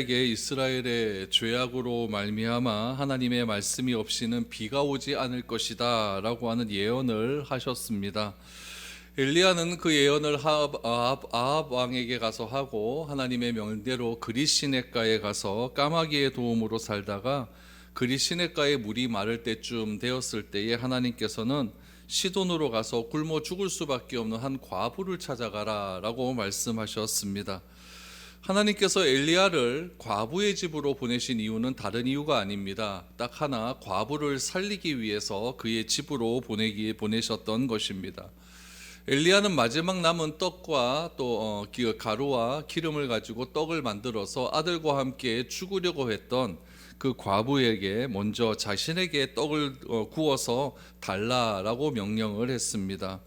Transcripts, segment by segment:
에게 이스라엘의 죄악으로 말미암아 하나님의 말씀이 없이는 비가 오지 않을 것이다 라고 하는 예언을 하셨습니다. 엘리야는 그 예언을 아합 왕에게 가서 하고 하나님의 명대로 그릿시냇가에 가서 까마귀의 도움으로 살다가 그릿시냇가에 물이 마를 때쯤 되었을 때에 하나님께서는 시돈으로 가서 굶어 죽을 수밖에 없는 한 과부를 찾아가라 라고 말씀하셨습니다. 하나님께서 엘리야를 과부의 집으로 보내신 이유는 다른 이유가 아닙니다. 딱 하나, 과부를 살리기 위해서 그의 집으로 보내셨던 것입니다. 엘리야는 마지막 남은 떡과 또 가루와 기름을 가지고 떡을 만들어서 아들과 함께 죽으려고 했던 그 과부에게 먼저 자신에게 떡을 구워서 달라라고 명령을 했습니다.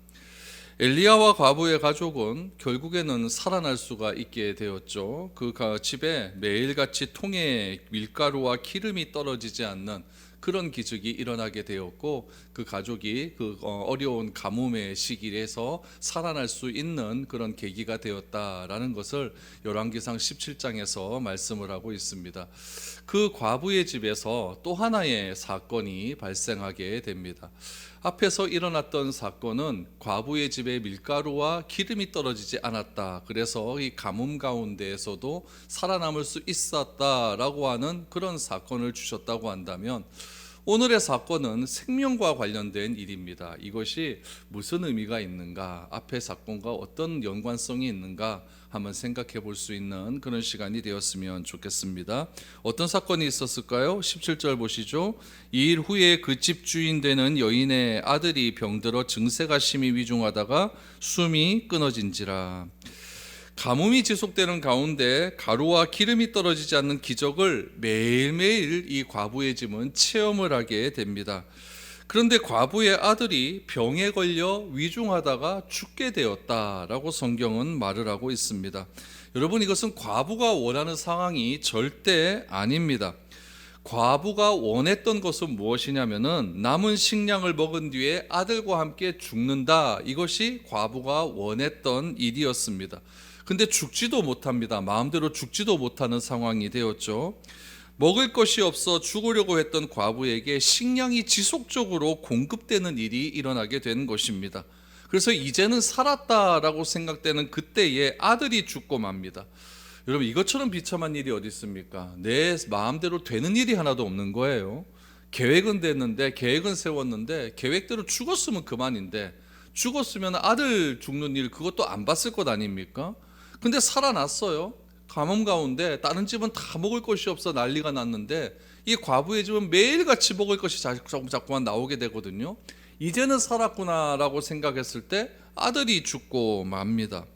엘리야와 과부의 가족은 결국에는 살아날 수가 있게 되었죠. 그 집에 매일같이 통에 밀가루와 기름이 떨어지지 않는 그런 기적이 일어나게 되었고, 그 가족이 그 어려운 가뭄의 시기에서 살아날 수 있는 그런 계기가 되었다라는 것을 열왕기상 17장에서 말씀을 하고 있습니다. 그 과부의 집에서 또 하나의 사건이 발생하게 됩니다. 앞에서 일어났던 사건은 과부의 집에 밀가루와 기름이 떨어지지 않았다, 그래서 이 가뭄 가운데에서도 살아남을 수 있었다라고 하는 그런 사건을 주셨다고 한다면, 오늘의 사건은 생명과 관련된 일입니다. 이것이 무슨 의미가 있는가, 앞의 사건과 어떤 연관성이 있는가 한번 생각해 볼 수 있는 그런 시간이 되었으면 좋겠습니다. 어떤 사건이 있었을까요? 17절 보시죠. 2일 후에 그 집 주인 되는 여인의 아들이 병들어 증세가 심히 위중하다가 숨이 끊어진지라. 가뭄이 지속되는 가운데 가루와 기름이 떨어지지 않는 기적을 매일매일 이 과부의 집은 체험을 하게 됩니다. 그런데 과부의 아들이 병에 걸려 위중하다가 죽게 되었다라고 성경은 말을 하고 있습니다. 여러분, 이것은 과부가 원하는 상황이 절대 아닙니다. 과부가 원했던 것은 무엇이냐면은 남은 식량을 먹은 뒤에 아들과 함께 죽는다, 이것이 과부가 원했던 일이었습니다. 근데 죽지도 못합니다. 마음대로 죽지도 못하는 상황이 되었죠. 먹을 것이 없어 죽으려고 했던 과부에게 식량이 지속적으로 공급되는 일이 일어나게 된 것입니다. 그래서 이제는 살았다라고 생각되는 그때에 아들이 죽고 맙니다. 여러분, 이것처럼 비참한 일이 어디 있습니까? 내 마음대로 되는 일이 하나도 없는 거예요. 계획은 됐는데, 계획은 세웠는데 계획대로 죽었으면 그만인데, 죽었으면 아들 죽는 일 그것도 안 봤을 것 아닙니까? 근데 살아났어요. 가뭄 가운데 다른 집은 다 먹을 것이 없어 난리가 났는데, 이 과부의 집은 매일같이 먹을 것이 자꾸만 나오게 되거든요. 이제는 살았구나라고 생각했을 때 아들이 죽고 맙니다.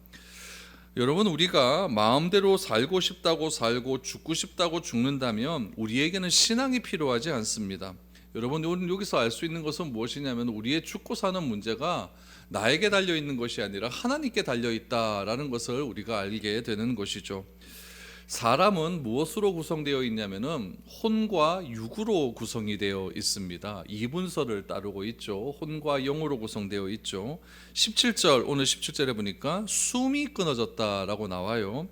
여러분, 우리가 마음대로 살고 싶다고 살고 죽고 싶다고 죽는다면 우리에게는 신앙이 필요하지 않습니다. 여러분, 오늘 여기서 알 수 있는 것은 무엇이냐면, 우리의 죽고 사는 문제가 나에게 달려있는 것이 아니라 하나님께 달려있다라는 것을 우리가 알게 되는 것이죠. 사람은 무엇으로 구성되어 있냐면은 혼과 육으로 구성이 되어 있습니다. 이분서를 따르고 있죠. 혼과 영으로 구성되어 있죠. 17절, 오늘 17절에 보니까 숨이 끊어졌다라고 나와요.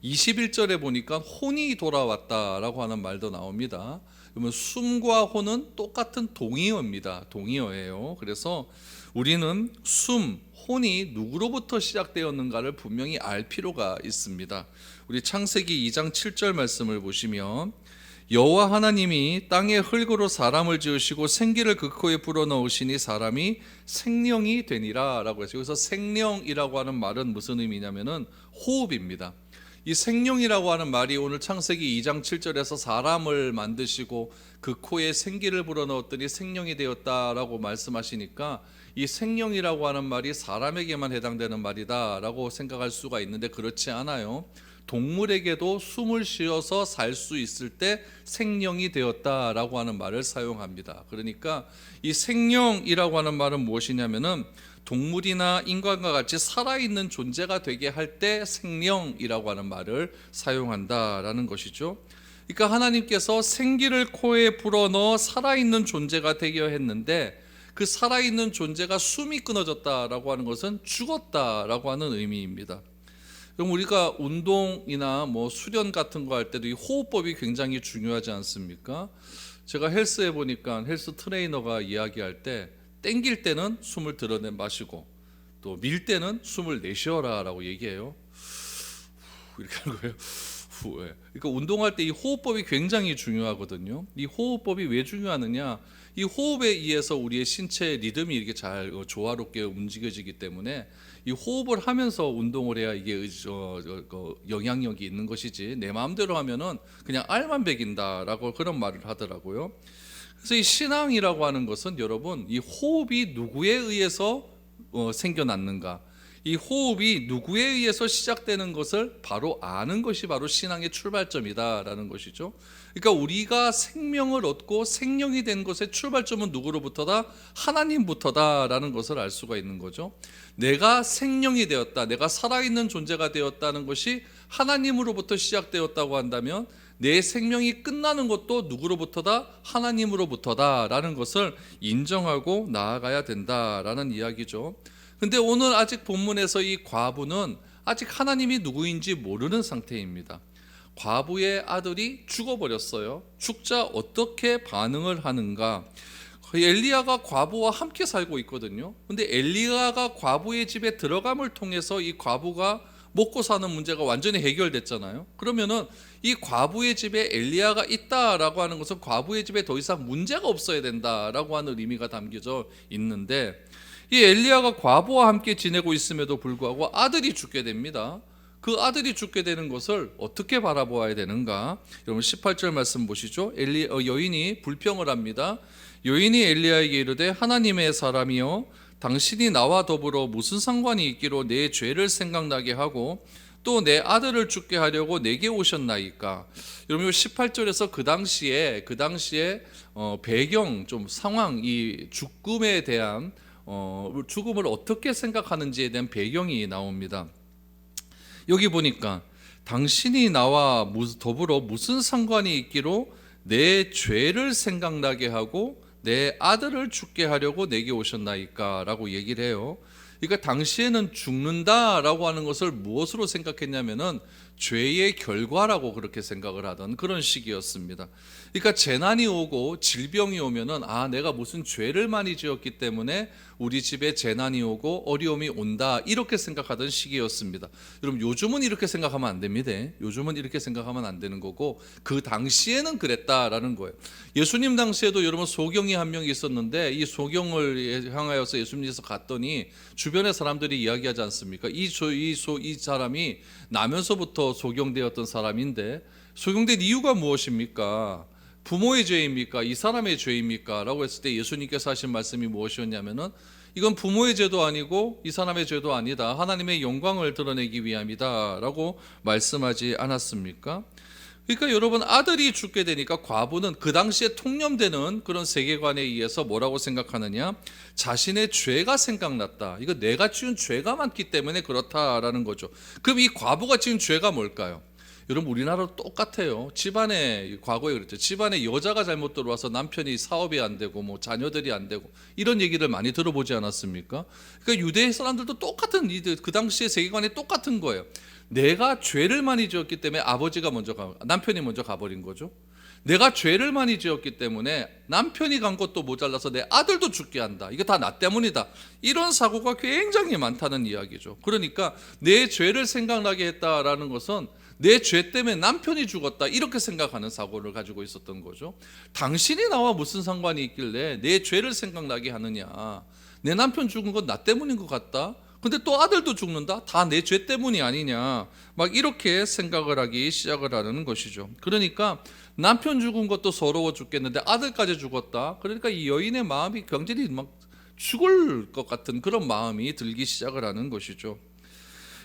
21절에 보니까 혼이 돌아왔다라고 하는 말도 나옵니다. 그러면 숨과 혼은 똑같은 동의어입니다. 동의어예요. 그래서 우리는 숨, 혼이 누구로부터 시작되었는가를 분명히 알 필요가 있습니다. 우리 창세기 2장 7절 말씀을 보시면, 여호와 하나님이 땅의 흙으로 사람을 지으시고 생기를 그 코에 불어넣으시니 사람이 생령이 되니라 라고 해서, 여기서 생령이라고 하는 말은 무슨 의미냐면은 호흡입니다. 이 생령이라고 하는 말이 오늘 창세기 2장 7절에서 사람을 만드시고 그 코에 생기를 불어넣었더니 생령이 되었다라고 말씀하시니까, 이 생령이라고 하는 말이 사람에게만 해당되는 말이다라고 생각할 수가 있는데, 그렇지 않아요. 동물에게도 숨을 쉬어서 살 수 있을 때 생령이 되었다라고 하는 말을 사용합니다. 그러니까 이 생령이라고 하는 말은 무엇이냐면은, 동물이나 인간과 같이 살아있는 존재가 되게 할 때 생령이라고 하는 말을 사용한다라는 것이죠. 그러니까 하나님께서 생기를 코에 불어넣어 살아있는 존재가 되게 했는데, 그 살아있는 존재가 숨이 끊어졌다라고 하는 것은 죽었다라고 하는 의미입니다. 그럼 우리가 운동이나 뭐 수련 같은 거 할 때도 이 호흡법이 굉장히 중요하지 않습니까? 제가 헬스에 보니까 헬스 트레이너가 이야기할 때 땡길 때는 숨을 들어내 마시고 또 밀 때는 숨을 내쉬어라라고 얘기해요. 이렇게 하는 거예요. 그러니까 운동할 때 이 호흡법이 굉장히 중요하거든요. 이 호흡법이 왜 중요하느냐? 이 호흡에 의해서 우리의 신체 리듬이 이렇게 잘 조화롭게 움직여지기 때문에 이 호흡을 하면서 운동을 해야 이게 영향력이 있는 것이지 내 마음대로 하면은 그냥 알만 배긴다라고 그런 말을 하더라고요. 그래서 이 신앙이라고 하는 것은 여러분 이 호흡이 누구에 의해서 생겨났는가, 이 호흡이 누구에 의해서 시작되는 것을 바로 아는 것이 바로 신앙의 출발점이다라는 것이죠. 그러니까 우리가 생명을 얻고 생명이 된 것의 출발점은 누구로부터다? 하나님부터다라는 것을 알 수가 있는 거죠. 내가 생명이 되었다, 내가 살아있는 존재가 되었다는 것이 하나님으로부터 시작되었다고 한다면 내 생명이 끝나는 것도 누구로부터다? 하나님으로부터다라는 것을 인정하고 나아가야 된다라는 이야기죠. 근데 오늘 아직 본문에서 이 과부는 아직 하나님이 누구인지 모르는 상태입니다. 과부의 아들이 죽어버렸어요. 죽자 어떻게 반응을 하는가? 엘리야가 과부와 함께 살고 있거든요. 근데 엘리야가 과부의 집에 들어감을 통해서 이 과부가 먹고 사는 문제가 완전히 해결됐잖아요. 그러면은 이 과부의 집에 엘리야가 있다라고 하는 것은 과부의 집에 더 이상 문제가 없어야 된다라고 하는 의미가 담겨져 있는데, 이 엘리야가 과부와 함께 지내고 있음에도 불구하고 아들이 죽게 됩니다. 그 아들이 죽게 되는 것을 어떻게 바라보아야 되는가? 여러분 18절 말씀 보시죠. 여인이 불평을 합니다. 여인이 엘리야에게 이르되 하나님의 사람이여, 당신이 나와 더불어 무슨 상관이 있기로 내 죄를 생각나게 하고 또 내 아들을 죽게 하려고 내게 오셨나이까? 여러분 18절에서 그 당시에 배경 좀 상황, 이 죽음에 대한 죽음을 어떻게 생각하는지에 대한 배경이 나옵니다. 여기 보니까 당신이 나와 더불어 무슨 상관이 있기로 내 죄를 생각나게 하고 내 아들을 죽게 하려고 내게 오셨나이까? 라고 얘기를 해요. 그러니까 당시에는 죽는다라고 하는 것을 무엇으로 생각했냐면은 죄의 결과라고 그렇게 생각을 하던 그런 시기였습니다. 그러니까 재난이 오고 질병이 오면은 내가 무슨 죄를 많이 지었기 때문에 우리 집에 재난이 오고 어려움이 온다, 이렇게 생각하던 시기였습니다. 여러분 요즘은 이렇게 생각하면 안 됩니다. 요즘은 이렇게 생각하면 안 되는 거고 그 당시에는 그랬다라는 거예요. 예수님 당시에도 여러분 소경이 한 명이 있었는데 이 소경을 향하여서 예수님께서 갔더니 주변의 사람들이 이야기하지 않습니까? 이 사람이 나면서부터 소경되었던 사람인데 소경된 이유가 무엇입니까? 부모의 죄입니까? 이 사람의 죄입니까? 라고 했을 때 예수님께서 하신 말씀이 무엇이었냐면은 이건 부모의 죄도 아니고 이 사람의 죄도 아니다, 하나님의 영광을 드러내기 위함이다 라고 말씀하지 않았습니까? 그러니까 여러분 아들이 죽게 되니까 과부는 그 당시에 통념되는 그런 세계관에 의해서 뭐라고 생각하느냐, 자신의 죄가 생각났다, 이거 내가 지은 죄가 많기 때문에 그렇다라는 거죠. 그럼 이 과부가 지은 죄가 뭘까요? 여러분 우리나라도 똑같아요. 집안에 과거에 그랬죠. 집안에 여자가 잘못 들어와서 남편이 사업이 안 되고 뭐 자녀들이 안 되고 이런 얘기를 많이 들어보지 않았습니까? 그러니까 유대 사람들도 똑같은 그 당시의 세계관이 똑같은 거예요. 내가 죄를 많이 지었기 때문에 남편이 먼저 가버린 거죠. 내가 죄를 많이 지었기 때문에 남편이 간 것도 모자라서 내 아들도 죽게 한다, 이거 다 나 때문이다, 이런 사고가 굉장히 많다는 이야기죠. 그러니까 내 죄를 생각나게 했다라는 것은 내 죄 때문에 남편이 죽었다, 이렇게 생각하는 사고를 가지고 있었던 거죠. 당신이 나와 무슨 상관이 있길래 내 죄를 생각나게 하느냐, 내 남편 죽은 건 나 때문인 것 같다, 근데 또 아들도 죽는다, 다 내 죄 때문이 아니냐, 막 이렇게 생각을 하기 시작을 하는 것이죠. 그러니까 남편 죽은 것도 서러워 죽겠는데 아들까지 죽었다, 그러니까 이 여인의 마음이 굉장히 막 죽을 것 같은 그런 마음이 들기 시작을 하는 것이죠.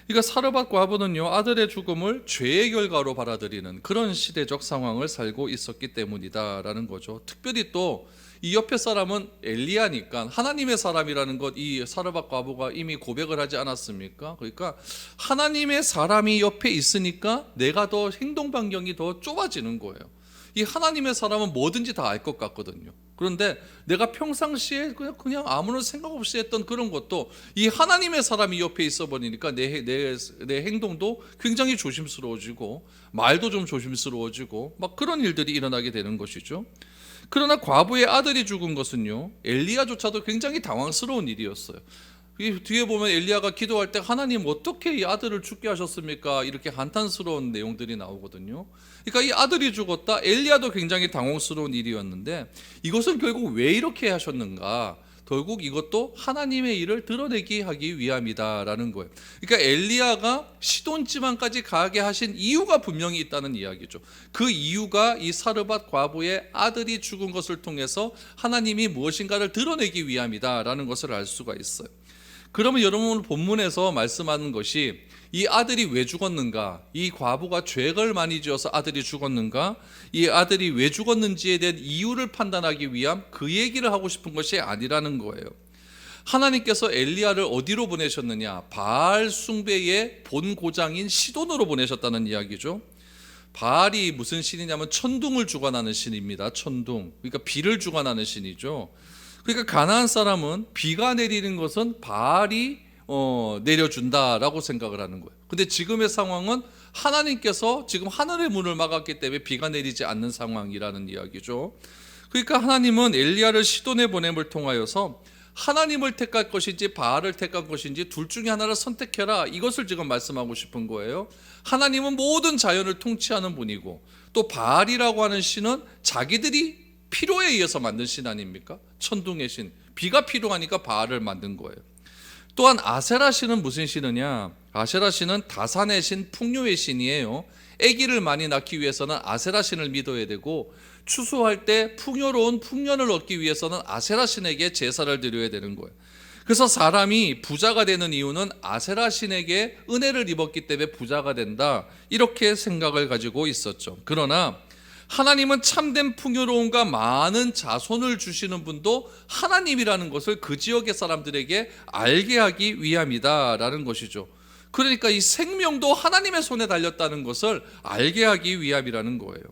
그러니까 사르밧 과부는요, 아들의 죽음을 죄의 결과로 받아들이는 그런 시대적 상황을 살고 있었기 때문이다라는 거죠. 특별히 또 이 옆에 사람은 엘리야니까 하나님의 사람이라는 것, 이 사르밧 과부가 이미 고백을 하지 않았습니까? 그러니까 하나님의 사람이 옆에 있으니까 내가 더 행동 반경이 더 좁아지는 거예요. 이 하나님의 사람은 뭐든지 다 알 것 같거든요. 그런데 내가 평상시에 그냥 아무런 생각 없이 했던 그런 것도 이 하나님의 사람이 옆에 있어 버리니까 내 행동도 굉장히 조심스러워지고 말도 좀 조심스러워지고 막 그런 일들이 일어나게 되는 것이죠. 그러나 과부의 아들이 죽은 것은요, 엘리야조차도 굉장히 당황스러운 일이었어요. 이 뒤에 보면 엘리야가 기도할 때 하나님 어떻게 이 아들을 죽게 하셨습니까? 이렇게 한탄스러운 내용들이 나오거든요. 그러니까 이 아들이 죽었다, 엘리야도 굉장히 당황스러운 일이었는데 이것은 결국 왜 이렇게 하셨는가? 결국 이것도 하나님의 일을 드러내기 하기 위함이다라는 거예요. 그러니까 엘리야가 시돈 지방까지 가게 하신 이유가 분명히 있다는 이야기죠. 그 이유가 이 사르밧 과부의 아들이 죽은 것을 통해서 하나님이 무엇인가를 드러내기 위함이다라는 것을 알 수가 있어요. 그러면 여러분 본문에서 말씀하는 것이 이 아들이 왜 죽었는가, 이 과부가 죄를 많이 지어서 아들이 죽었는가, 이 아들이 왜 죽었는지에 대한 이유를 판단하기 위함, 그 얘기를 하고 싶은 것이 아니라는 거예요. 하나님께서 엘리야를 어디로 보내셨느냐, 바알 숭배의 본고장인 시돈으로 보내셨다는 이야기죠. 바알이 무슨 신이냐면 천둥을 주관하는 신입니다. 천둥, 그러니까 비를 주관하는 신이죠. 그러니까 가나안 사람은 비가 내리는 것은 바알이 내려준다라고 생각을 하는 거예요. 근데 지금의 상황은 하나님께서 지금 하늘의 문을 막았기 때문에 비가 내리지 않는 상황이라는 이야기죠. 그러니까 하나님은 엘리야를 시돈에 보냄을 통하여서 하나님을 택할 것인지 바알을 택할 것인지 둘 중에 하나를 선택해라, 이것을 지금 말씀하고 싶은 거예요. 하나님은 모든 자연을 통치하는 분이고 또 바알이라고 하는 신은 자기들이 필요에 의해서 만든 신 아닙니까? 천둥의 신, 비가 필요하니까 바알을 만든 거예요. 또한 아세라 신은 무슨 신이냐? 아세라 신은 다산의 신, 풍요의 신이에요. 아기를 많이 낳기 위해서는 아세라 신을 믿어야 되고 추수할 때 풍요로운 풍년을 얻기 위해서는 아세라 신에게 제사를 드려야 되는 거예요. 그래서 사람이 부자가 되는 이유는 아세라 신에게 은혜를 입었기 때문에 부자가 된다, 이렇게 생각을 가지고 있었죠. 그러나 하나님은 참된 풍요로움과 많은 자손을 주시는 분도 하나님이라는 것을 그 지역의 사람들에게 알게 하기 위함이다라는 것이죠. 그러니까 이 생명도 하나님의 손에 달렸다는 것을 알게 하기 위함이라는 거예요.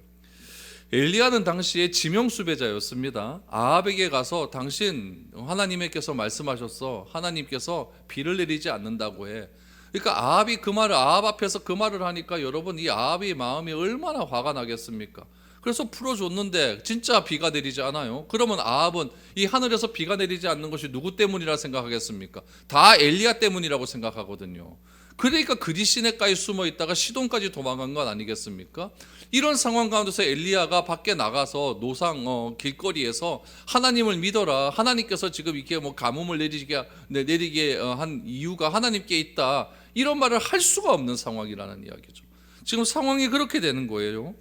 엘리야는 당시에 지명수배자였습니다. 아합에게 가서 당신 하나님께서 말씀하셨어, 하나님께서 비를 내리지 않는다고 해. 그러니까 아합이 아합 앞에서 그 말을 하니까 여러분, 이 아합의 마음이 얼마나 화가 나겠습니까? 그래서 풀어줬는데 진짜 비가 내리지 않아요. 그러면 아합은 이 하늘에서 비가 내리지 않는 것이 누구 때문이라 생각하겠습니까? 다 엘리야 때문이라고 생각하거든요. 그러니까 그리 시내가에 숨어 있다가 시돈까지 도망간 건 아니겠습니까? 이런 상황 가운데서 엘리야가 밖에 나가서 노상 길거리에서 하나님을 믿어라, 하나님께서 지금 이렇게 가뭄을 내리게 한 이유가 하나님께 있다, 이런 말을 할 수가 없는 상황이라는 이야기죠. 지금 상황이 그렇게 되는 거예요.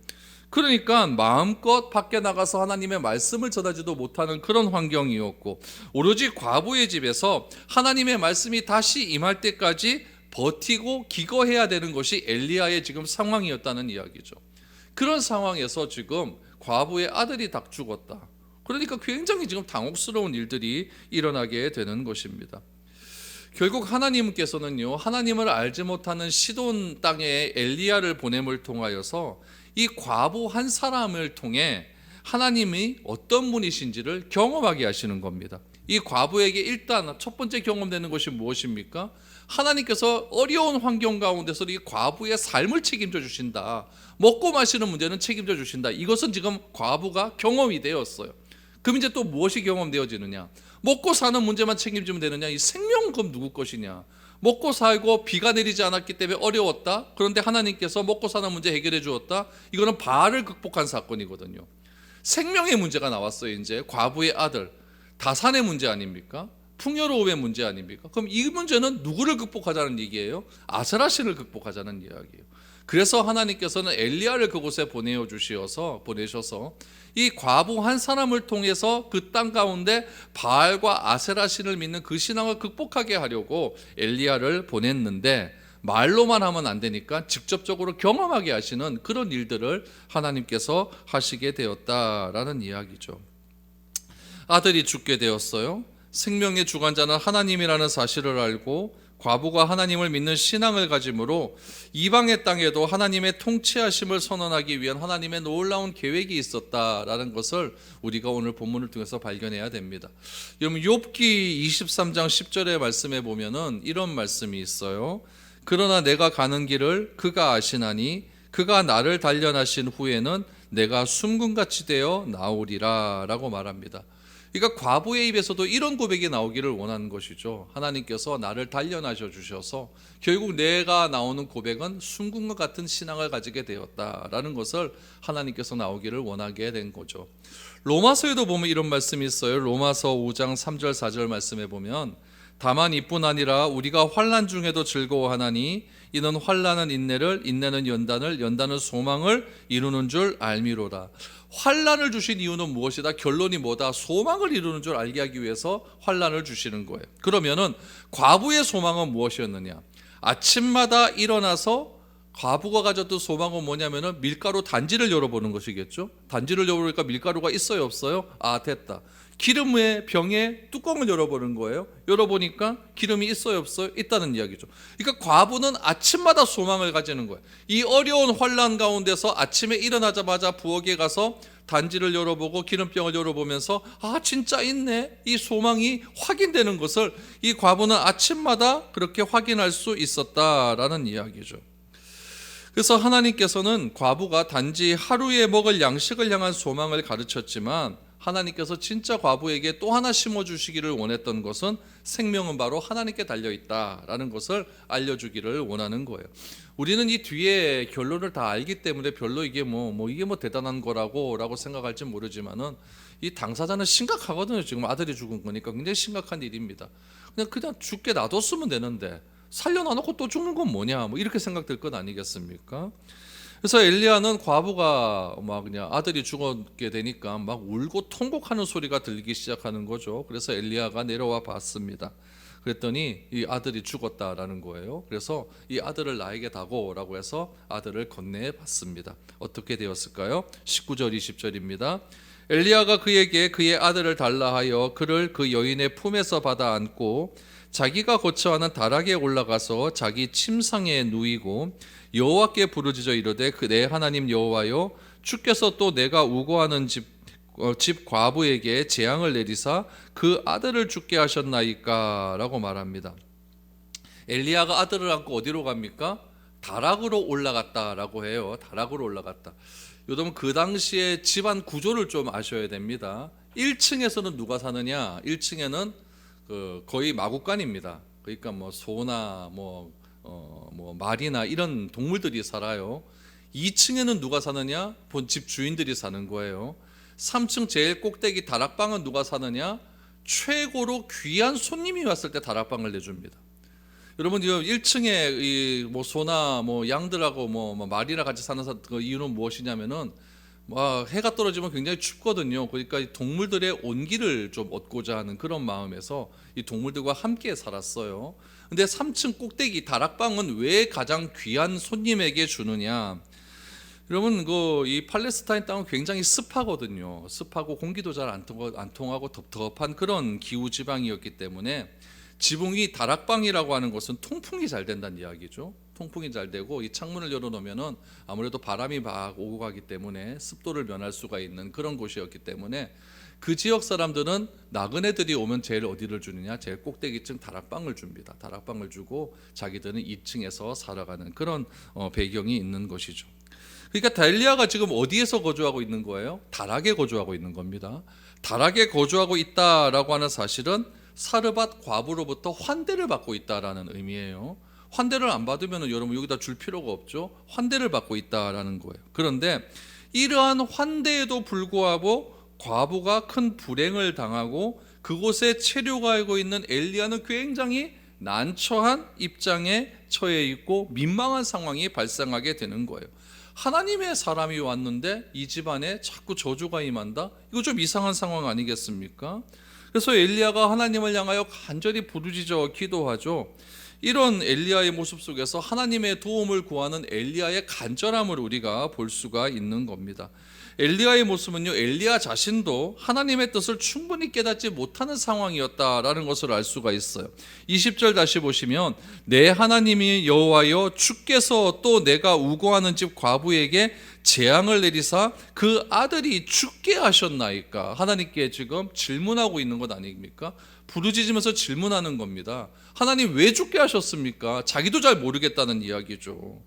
그러니까 마음껏 밖에 나가서 하나님의 말씀을 전하지도 못하는 그런 환경이었고, 오로지 과부의 집에서 하나님의 말씀이 다시 임할 때까지 버티고 기거해야 되는 것이 엘리야의 지금 상황이었다는 이야기죠. 그런 상황에서 지금 과부의 아들이 딱 죽었다. 그러니까 굉장히 지금 당혹스러운 일들이 일어나게 되는 것입니다. 결국 하나님께서는요, 하나님을 알지 못하는 시돈 땅에 엘리야를 보냄을 통하여서 이 과부 한 사람을 통해 하나님이 어떤 분이신지를 경험하게 하시는 겁니다. 이 과부에게 일단 첫 번째 경험되는 것이 무엇입니까? 하나님께서 어려운 환경 가운데서 이 과부의 삶을 책임져 주신다, 먹고 마시는 문제는 책임져 주신다, 이것은 지금 과부가 경험이 되었어요. 그럼 이제 또 무엇이 경험되어지느냐? 먹고 사는 문제만 책임지면 되느냐? 이 생명은 그럼 누구 것이냐? 먹고 살고 비가 내리지 않았기 때문에 어려웠다. 그런데 하나님께서 먹고 사는 문제 해결해 주었다. 이거는 바알을 극복한 사건이거든요. 생명의 문제가 나왔어요. 이제 과부의 아들, 다산의 문제 아닙니까? 풍요로움의 문제 아닙니까? 그럼 이 문제는 누구를 극복하자는 얘기예요? 아세라 신을 극복하자는 이야기예요. 그래서 하나님께서는 엘리야를 그곳에 보내셔서 이 과부 한 사람을 통해서 그 땅 가운데 바알과 아세라 신을 믿는 그 신앙을 극복하게 하려고 엘리야를 보냈는데, 말로만 하면 안 되니까 직접적으로 경험하게 하시는 그런 일들을 하나님께서 하시게 되었다라는 이야기죠. 아들이 죽게 되었어요. 생명의 주관자는 하나님이라는 사실을 알고 과부가 하나님을 믿는 신앙을 가짐으로 이방의 땅에도 하나님의 통치하심을 선언하기 위한 하나님의 놀라운 계획이 있었다라는 것을 우리가 오늘 본문을 통해서 발견해야 됩니다. 여러분 욥기 23장 10절의 말씀에 보면은 이런 말씀이 있어요. 그러나 내가 가는 길을 그가 아시나니 그가 나를 단련하신 후에는 내가 숨군같이 되어 나오리라 라고 말합니다. 그러니까 과부의 입에서도 이런 고백이 나오기를 원하는 것이죠. 하나님께서 나를 단련하셔 주셔서 결국 내가 나오는 고백은 숨군과 같은 신앙을 가지게 되었다라는 것을 하나님께서 나오기를 원하게 된 거죠. 로마서에도 보면 이런 말씀이 있어요. 로마서 5장 3절 4절 말씀에 보면 다만 이뿐 아니라 우리가 환난 중에도 즐거워하나니 이는 환난은 인내를, 인내는 연단을, 연단은 소망을 이루는 줄 알미로라. 환난을 주신 이유는 무엇이다? 결론이 뭐다? 소망을 이루는 줄 알게 하기 위해서 환난을 주시는 거예요. 그러면은 과부의 소망은 무엇이었느냐? 아침마다 일어나서 과부가 가졌던 소망은 뭐냐면은 밀가루 단지를 열어보는 것이겠죠. 단지를 열어보니까 밀가루가 있어요, 없어요? 아, 됐다. 기름의 병에 뚜껑을 열어보는 거예요. 열어보니까 기름이 있어요, 없어요? 있다는 이야기죠. 그러니까 과부는 아침마다 소망을 가지는 거예요. 이 어려운 환난 가운데서 아침에 일어나자마자 부엌에 가서 단지를 열어보고 기름병을 열어보면서 아, 진짜 있네, 이 소망이 확인되는 것을 이 과부는 아침마다 그렇게 확인할 수 있었다라는 이야기죠. 그래서 하나님께서는 과부가 단지 하루에 먹을 양식을 향한 소망을 가르쳤지만 하나님께서 진짜 과부에게 또 하나 심어주시기를 원했던 것은 생명은 바로 하나님께 달려있다라는 것을 알려주기를 원하는 거예요. 우리는 이 뒤에 결론을 다 알기 때문에 별로 이게 이게 대단한 거라고 생각할지 모르지만은 이 당사자는 심각하거든요. 지금 아들이 죽은 거니까 굉장히 심각한 일입니다. 그냥 죽게 놔뒀으면 되는데 살려놔놓고 또 죽는 건 뭐냐, 이렇게 생각될 것 아니겠습니까? 그래서 엘리야는 과부가 그냥 아들이 죽게 되니까 막 울고 통곡하는 소리가 들리기 시작하는 거죠. 그래서 엘리야가 내려와 봤습니다. 그랬더니 이 아들이 죽었다라는 거예요. 그래서 이 아들을 나에게 다고라고 해서 아들을 건네해 봤습니다. 어떻게 되었을까요? 19절 20절입니다. 엘리야가 그에게 그의 아들을 달라 하여 그를 그 여인의 품에서 받아 안고 자기가 거처하는 다락에 올라가서 자기 침상에 누이고 여호와께 부르짖어 이르되 내 하나님 여호와여, 주께서 또 내가 우거하는 집 과부에게 재앙을 내리사 그 아들을 죽게 하셨나이까 라고 말합니다. 엘리야가 아들을 안고 어디로 갑니까? 다락으로 올라갔다라고 해요. 다락으로 올라갔다. 여러분 그 당시에 집안 구조를 좀 아셔야 됩니다. 1층에서는 누가 사느냐? 1층에는 거의 마구간입니다. 그러니까 소나 말이나 이런 동물들이 살아요. 2층에는 누가 사느냐? 본집 주인들이 사는 거예요. 3층 제일 꼭대기 다락방은 누가 사느냐? 최고로 귀한 손님이 왔을 때 다락방을 내줍니다. 여러분 1층에 이 소나 양들하고 말이랑 같이 사는 그 이유는 무엇이냐면은 해가 떨어지면 굉장히 춥거든요. 그러니까 이 동물들의 온기를 좀 얻고자 하는 그런 마음에서 이 동물들과 함께 살았어요. 근데 3층 꼭대기 다락방은 왜 가장 귀한 손님에게 주느냐? 여러분 이 팔레스타인 땅은 굉장히 습하거든요. 습하고 공기도 잘 안 통하고 덥덥한 그런 기후 지방이었기 때문에 지붕이 다락방이라고 하는 것은 통풍이 잘 된다는 이야기죠. 통풍이 잘 되고 이 창문을 열어놓으면은 아무래도 바람이 막 오고 가기 때문에 습도를 면할 수가 있는 그런 곳이었기 때문에 그 지역 사람들은 나그네들이 오면 제일 어디를 주느냐? 제일 꼭대기층 다락방을 줍니다. 다락방을 주고 자기들은 2층에서 살아가는 그런 배경이 있는 것이죠. 그러니까 엘리야가 지금 어디에서 거주하고 있는 거예요? 다락에 거주하고 있는 겁니다. 다락에 거주하고 있다라고 하는 사실은 사르밧 과부로부터 환대를 받고 있다라는 의미예요. 환대를 안 받으면 여러분 여기다 줄 필요가 없죠. 환대를 받고 있다라는 거예요. 그런데 이러한 환대에도 불구하고 과부가 큰 불행을 당하고 그곳에 체류하고 있는 엘리야는 굉장히 난처한 입장에 처해 있고 민망한 상황이 발생하게 되는 거예요. 하나님의 사람이 왔는데 이 집안에 자꾸 저주가 임한다? 이거 좀 이상한 상황 아니겠습니까? 그래서 엘리야가 하나님을 향하여 간절히 부르짖어 기도하죠. 이런 엘리야의 모습 속에서 하나님의 도움을 구하는 엘리야의 간절함을 우리가 볼 수가 있는 겁니다. 엘리야의 모습은요, 엘리야 자신도 하나님의 뜻을 충분히 깨닫지 못하는 상황이었다라는 것을 알 수가 있어요. 20절 다시 보시면 내 하나님이 여호와여 주께서 또 내가 우고하는 집 과부에게 재앙을 내리사 그 아들이 죽게 하셨나이까. 하나님께 지금 질문하고 있는 것 아닙니까? 부르짖으면서 질문하는 겁니다. 하나님 왜 죽게 하셨습니까? 자기도 잘 모르겠다는 이야기죠.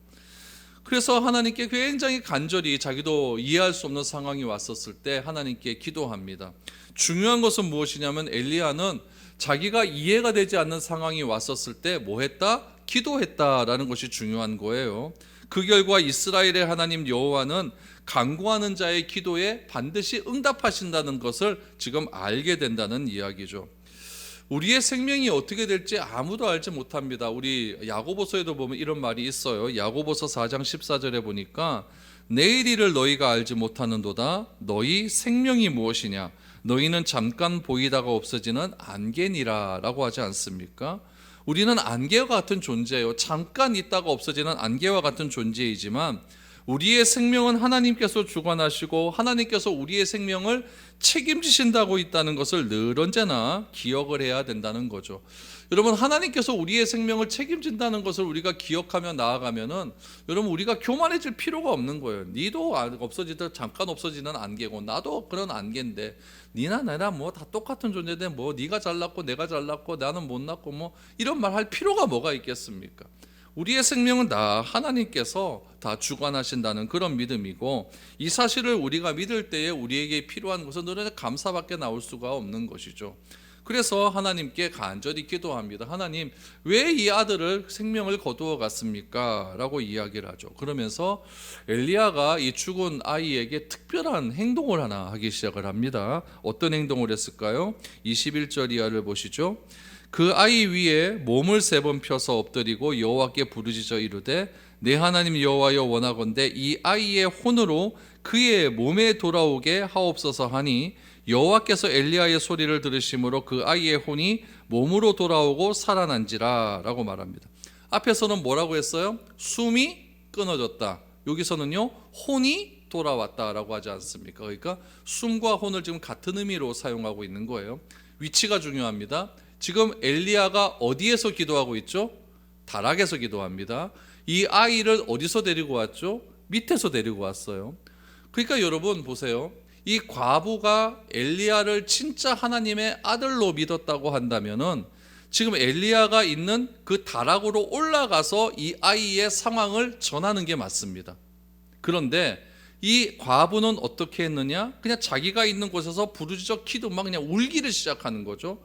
그래서 하나님께 굉장히 간절히 자기도 이해할 수 없는 상황이 왔었을 때 하나님께 기도합니다. 중요한 것은 무엇이냐면 엘리야는 자기가 이해가 되지 않는 상황이 왔었을 때 뭐 했다? 기도했다라는 것이 중요한 거예요. 그 결과 이스라엘의 하나님 여호와는 간구하는 자의 기도에 반드시 응답하신다는 것을 지금 알게 된다는 이야기죠. 우리의 생명이 어떻게 될지 아무도 알지 못합니다. 우리 야고보서에도 보면 이런 말이 있어요. 야고보서 4장 14절에 보니까 내일 일을 너희가 알지 못하는도다. 너희 생명이 무엇이냐? 너희는 잠깐 보이다가 없어지는 안개니라 라고 하지 않습니까? 우리는 안개와 같은 존재예요. 잠깐 있다가 없어지는 안개와 같은 존재이지만 우리의 생명은 하나님께서 주관하시고 하나님께서 우리의 생명을 책임지신다고 있다는 것을 늘 언제나 기억을 해야 된다는 거죠. 여러분, 하나님께서 우리의 생명을 책임진다는 것을 우리가 기억하며 나아가면은 여러분 우리가 교만해질 필요가 없는 거예요. 니도 없어지듯 잠깐 없어지는 안개고 나도 그런 안개인데 니나 내나 뭐 다 똑같은 존재인데 뭐 니가 잘났고 내가 잘났고 나는 못났고 뭐 이런 말 할 필요가 뭐가 있겠습니까? 우리의 생명은 다 하나님께서 다 주관하신다는 그런 믿음이고, 이 사실을 우리가 믿을 때에 우리에게 필요한 것은 늘 감사밖에 나올 수가 없는 것이죠. 그래서 하나님께 간절히 기도합니다. 하나님, 왜 이 아들을 생명을 거두어 갔습니까? 라고 이야기를 하죠. 그러면서 엘리야가 이 죽은 아이에게 특별한 행동을 하나 하기 시작을 합니다. 어떤 행동을 했을까요? 21절 이하를 보시죠. 그 아이 위에 몸을 3번 펴서 엎드리고 여호와께 부르짖어 이르되 내 하나님 여호와여 원하건대 이 아이의 혼으로 그의 몸에 돌아오게 하옵소서 하니 여호와께서 엘리야의 소리를 들으심으로 그 아이의 혼이 몸으로 돌아오고 살아난지라 라고 말합니다. 앞에서는 뭐라고 했어요? 숨이 끊어졌다. 여기서는요, 혼이 돌아왔다라고 하지 않습니까? 그러니까 숨과 혼을 지금 같은 의미로 사용하고 있는 거예요. 위치가 중요합니다. 지금 엘리야가 어디에서 기도하고 있죠? 다락에서 기도합니다. 이 아이를 어디서 데리고 왔죠? 밑에서 데리고 왔어요. 그러니까 여러분 보세요. 이 과부가 엘리야를 진짜 하나님의 아들로 믿었다고 한다면은 지금 엘리야가 있는 그 다락으로 올라가서 이 아이의 상황을 전하는 게 맞습니다. 그런데 이 과부는 어떻게 했느냐? 그냥 자기가 있는 곳에서 부르짖어 기도만 그냥 울기를 시작하는 거죠.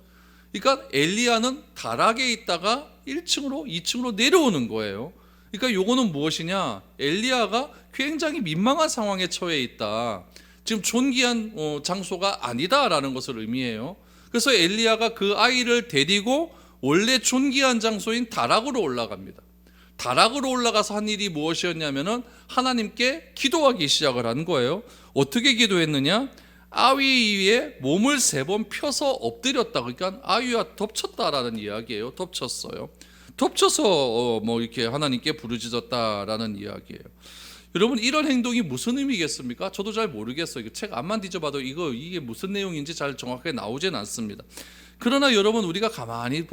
그러니까 엘리야는 다락에 있다가 1층으로 2층으로 내려오는 거예요. 그러니까 요거는 무엇이냐? 엘리야가 굉장히 민망한 상황에 처해 있다. 지금 존귀한 장소가 아니다라는 것을 의미해요. 그래서 엘리야가 그 아이를 데리고 원래 존귀한 장소인 다락으로 올라갑니다. 다락으로 올라가서 한 일이 무엇이었냐면은 하나님께 기도하기 시작을 한 거예요. 어떻게 기도했느냐? 아위 위에 몸을 3번 펴서 엎드렸다. 그러니까 아위와 덮쳤다라는 이야기예요. 덮쳤어요. 덮쳐서 뭐 이렇게 하나님께 부르짖었다라는 이야기예요. 여러분, 이런 행동이 무슨 의미겠습니까? 저도 잘 모르겠어요. 책 앞만 뒤져봐도 이게 무슨 내용인지 잘 정확하게 나오진 않습니다. 그러나 여러분, 우리가 가만히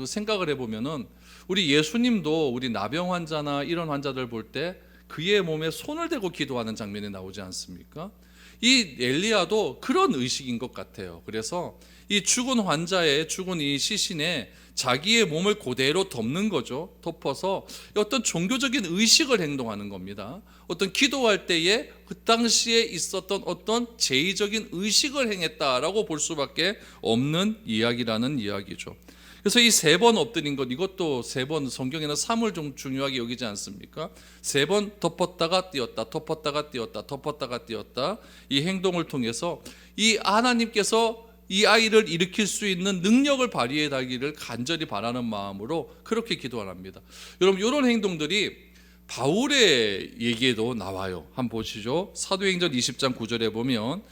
생각을 해보면은 우리 예수님도 우리 나병 환자나 이런 환자들 볼 때 그의 몸에 손을 대고 기도하는 장면이 나오지 않습니까? 이 엘리야도 그런 의식인 것 같아요. 그래서 이 죽은 환자의 죽은 이 시신에 자기의 몸을 그대로 덮는 거죠. 덮어서 어떤 종교적인 의식을 행동하는 겁니다. 어떤 기도할 때에 그 당시에 있었던 어떤 제의적인 의식을 행했다라고 볼 수밖에 없는 이야기라는 이야기죠. 그래서 이 3번 엎드린 것, 이것도 3번, 성경에는 3을 좀 중요하게 여기지 않습니까? 3번 덮었다가 띄었다, 덮었다가 띄었다, 덮었다가 띄었다. 이 행동을 통해서 이 하나님께서 이 아이를 일으킬 수 있는 능력을 발휘해 달기를 간절히 바라는 마음으로 그렇게 기도합니다. 여러분, 이런 행동들이 바울의 얘기에도 나와요. 한번 보시죠. 사도행전 20장 9절에 보면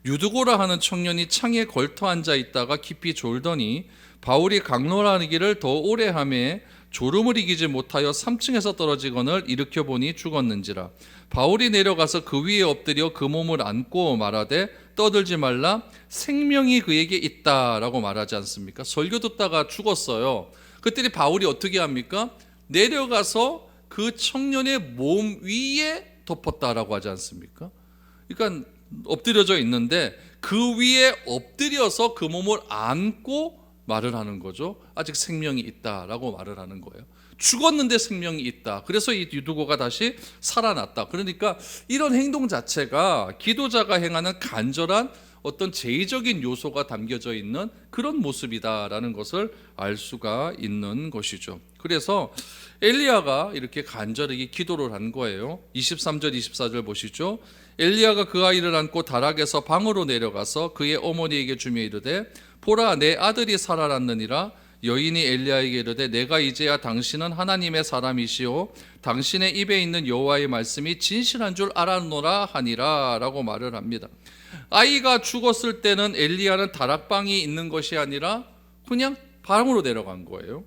유두고라 하는 청년이 창에 걸터 앉아 있다가 깊이 졸더니 바울이 강론하기를 더 오래 하매 졸음을 이기지 못하여 3층에서 떨어지거늘 일으켜 보니 죽었는지라. 바울이 내려가서 그 위에 엎드려 그 몸을 안고 말하되 떠들지 말라, 생명이 그에게 있다라고 말하지 않습니까? 설교 듣다가 죽었어요. 그때 바울이 어떻게 합니까? 내려가서 그 청년의 몸 위에 덮었다라고 하지 않습니까? 그러니까 엎드려져 있는데 그 위에 엎드려서 그 몸을 안고 말을 하는 거죠. 아직 생명이 있다라고 말을 하는 거예요. 죽었는데 생명이 있다. 그래서 이 유두고가 다시 살아났다. 그러니까 이런 행동 자체가 기도자가 행하는 간절한 어떤 제의적인 요소가 담겨져 있는 그런 모습이다라는 것을 알 수가 있는 것이죠. 그래서 엘리야가 이렇게 간절하게 기도를 한 거예요. 23절 24절 보시죠. 엘리야가 그 아이를 안고 다락에서 방으로 내려가서 그의 어머니에게 주며 이르되 보라, 내 아들이 살아났느니라. 여인이 엘리야에게 이르되 내가 이제야 당신은 하나님의 사람이시오 당신의 입에 있는 여호와의 말씀이 진실한 줄 알았노라 하니라 라고 말을 합니다. 아이가 죽었을 때는 엘리야는 다락방이 있는 것이 아니라 그냥 방으로 내려간 거예요.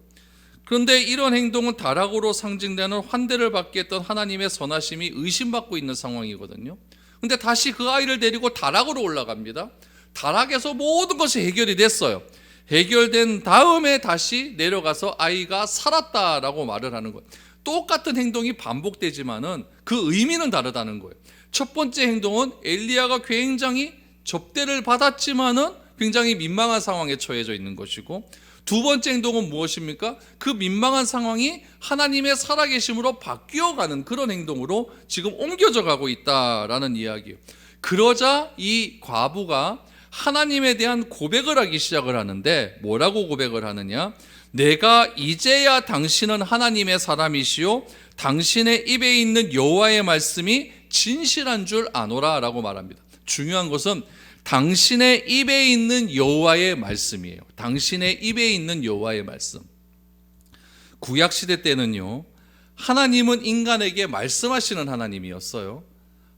그런데 이런 행동은 다락으로 상징되는 환대를 받게 했던 하나님의 선하심이 의심받고 있는 상황이거든요. 근데 다시 그 아이를 데리고 다락으로 올라갑니다. 다락에서 모든 것이 해결이 됐어요. 해결된 다음에 다시 내려가서 아이가 살았다라고 말을 하는 거예요. 똑같은 행동이 반복되지만은 그 의미는 다르다는 거예요. 첫 번째 행동은 엘리야가 굉장히 접대를 받았지만은 굉장히 민망한 상황에 처해져 있는 것이고, 두 번째 행동은 무엇입니까? 그 민망한 상황이 하나님의 살아계심으로 바뀌어가는 그런 행동으로 지금 옮겨져 가고 있다라는 이야기예요. 그러자 이 과부가 하나님에 대한 고백을 하기 시작을 하는데, 뭐라고 고백을 하느냐? 내가 이제야 당신은 하나님의 사람이시오 당신의 입에 있는 여호와의 말씀이 진실한 줄 아노라 라고 말합니다. 중요한 것은 당신의 입에 있는 여호와의 말씀이에요. 당신의 입에 있는 여호와의 말씀. 구약시대 때는요, 하나님은 인간에게 말씀하시는 하나님이었어요.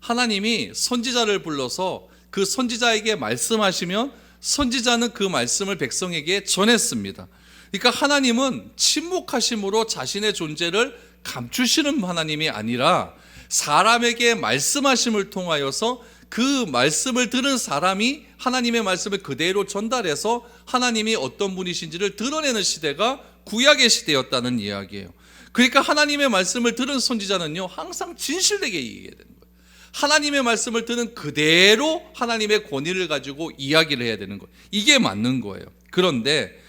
하나님이 선지자를 불러서 그 선지자에게 말씀하시면 선지자는 그 말씀을 백성에게 전했습니다. 그러니까 하나님은 침묵하심으로 자신의 존재를 감추시는 하나님이 아니라 사람에게 말씀하심을 통하여서 그 말씀을 들은 사람이 하나님의 말씀을 그대로 전달해서 하나님이 어떤 분이신지를 드러내는 시대가 구약의 시대였다는 이야기예요. 그러니까 하나님의 말씀을 들은 선지자는요, 항상 진실되게 얘기해야 되는 거예요. 하나님의 말씀을 듣는 그대로 하나님의 권위를 가지고 이야기를 해야 되는 거예요. 이게 맞는 거예요. 그런데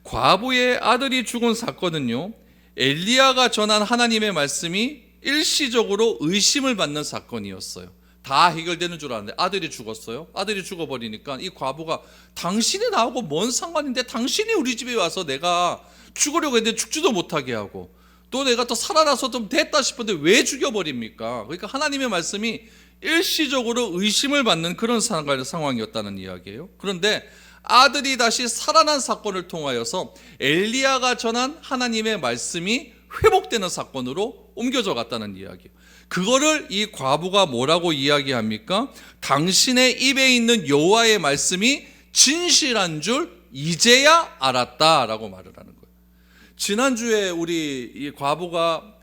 과부의 아들이 죽은 사건은요, 엘리야가 전한 하나님의 말씀이 일시적으로 의심을 받는 사건이었어요. 다 해결되는 줄 알았는데 아들이 죽었어요. 아들이 죽어버리니까 이 과부가 당신이 나하고 뭔 상관인데 당신이 우리 집에 와서 내가 죽으려고 했는데 죽지도 못하게 하고 또 내가 또 살아나서 좀 됐다 싶은데 왜 죽여버립니까? 그러니까 하나님의 말씀이 일시적으로 의심을 받는 그런 상황이었다는 이야기예요. 그런데 아들이 다시 살아난 사건을 통하여서 엘리야가 전한 하나님의 말씀이 회복되는 사건으로 옮겨져 갔다는 이야기예요. 그거를 이 과부가 뭐라고 이야기합니까? 당신의 입에 있는 여호와의 말씀이 진실한 줄 이제야 알았다라고 말을 하는 거예요. 지난주에 우리 이 과부가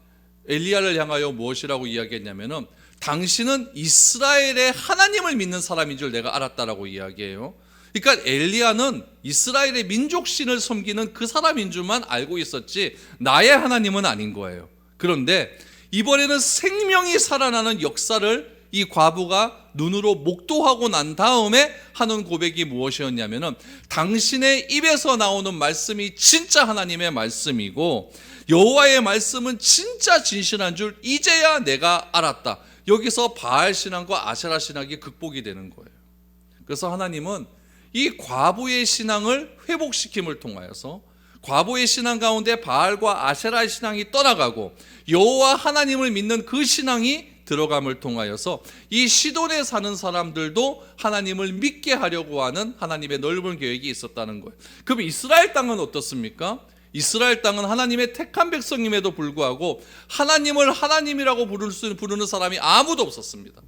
엘리야를 향하여 무엇이라고 이야기했냐면은 당신은 이스라엘의 하나님을 믿는 사람인 줄 내가 알았다라고 이야기해요. 그러니까 엘리야는 이스라엘의 민족신을 섬기는 그 사람인 줄만 알고 있었지 나의 하나님은 아닌 거예요. 그런데 이번에는 생명이 살아나는 역사를 이 과부가 눈으로 목도하고 난 다음에 하는 고백이 무엇이었냐면은 당신의 입에서 나오는 말씀이 진짜 하나님의 말씀이고 여호와의 말씀은 진짜 진실한 줄 이제야 내가 알았다. 여기서 바알 신앙과 아세라 신앙이 극복이 되는 거예요. 그래서 하나님은 이 과부의 신앙을 회복시킴을 통하여서 과부의 신앙 가운데 바알과 아세라의 신앙이 떠나가고 여호와 하나님을 믿는 그 신앙이 들어감을 통하여서 이 시돈에 사는 사람들도 하나님을 믿게 하려고 하는 하나님의 넓은 계획이 있었다는 거예요. 그럼 이스라엘 땅은 어떻습니까? 이스라엘 땅은 하나님의 택한 백성임에도 불구하고 하나님을 하나님이라고 부르는 사람이 아무도 없었습니다.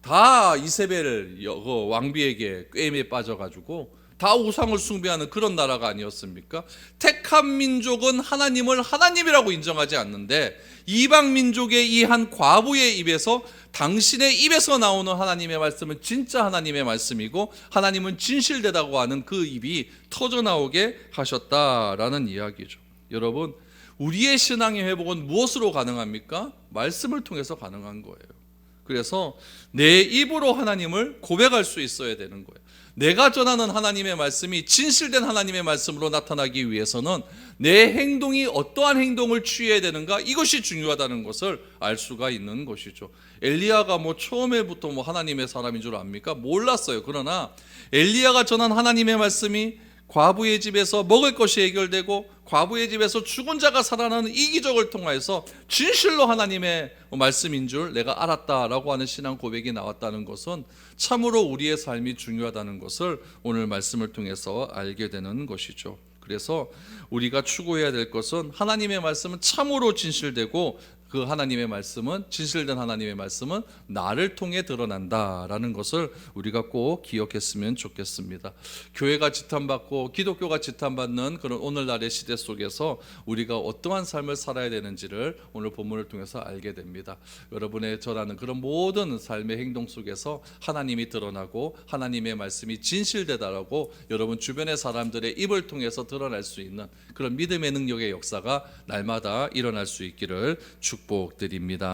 다 이세벨 왕비에게 꾀임에 빠져가지고 다 우상을 숭배하는 그런 나라가 아니었습니까? 택한 민족은 하나님을 하나님이라고 인정하지 않는데 이방 민족의 이 한 과부의 입에서 당신의 입에서 나오는 하나님의 말씀은 진짜 하나님의 말씀이고 하나님은 진실되다고 하는 그 입이 터져나오게 하셨다라는 이야기죠. 여러분, 우리의 신앙의 회복은 무엇으로 가능합니까? 말씀을 통해서 가능한 거예요. 그래서 내 입으로 하나님을 고백할 수 있어야 되는 거예요. 내가 전하는 하나님의 말씀이 진실된 하나님의 말씀으로 나타나기 위해서는 내 행동이 어떠한 행동을 취해야 되는가, 이것이 중요하다는 것을 알 수가 있는 것이죠. 엘리야가 처음에부터 하나님의 사람인 줄 압니까? 몰랐어요. 그러나 엘리야가 전한 하나님의 말씀이 과부의 집에서 먹을 것이 해결되고 과부의 집에서 죽은 자가 살아나는 이 기적을 통하여서 진실로 하나님의 말씀인 줄 내가 알았다라고 하는 신앙 고백이 나왔다는 것은 참으로 우리의 삶이 중요하다는 것을 오늘 말씀을 통해서 알게 되는 것이죠. 그래서 우리가 추구해야 될 것은 하나님의 말씀은 참으로 진실되고 그 하나님의 말씀은, 진실된 하나님의 말씀은 나를 통해 드러난다라는 것을 우리가 꼭 기억했으면 좋겠습니다. 교회가 지탄받고 기독교가 지탄받는 그런 오늘날의 시대 속에서 우리가 어떠한 삶을 살아야 되는지를 오늘 본문을 통해서 알게 됩니다. 여러분의 저라는 그런 모든 삶의 행동 속에서 하나님이 드러나고 하나님의 말씀이 진실되다라고 여러분 주변의 사람들의 입을 통해서 드러날 수 있는 그런 믿음의 능력의 역사가 날마다 일어날 수 있기를 축복드립니다.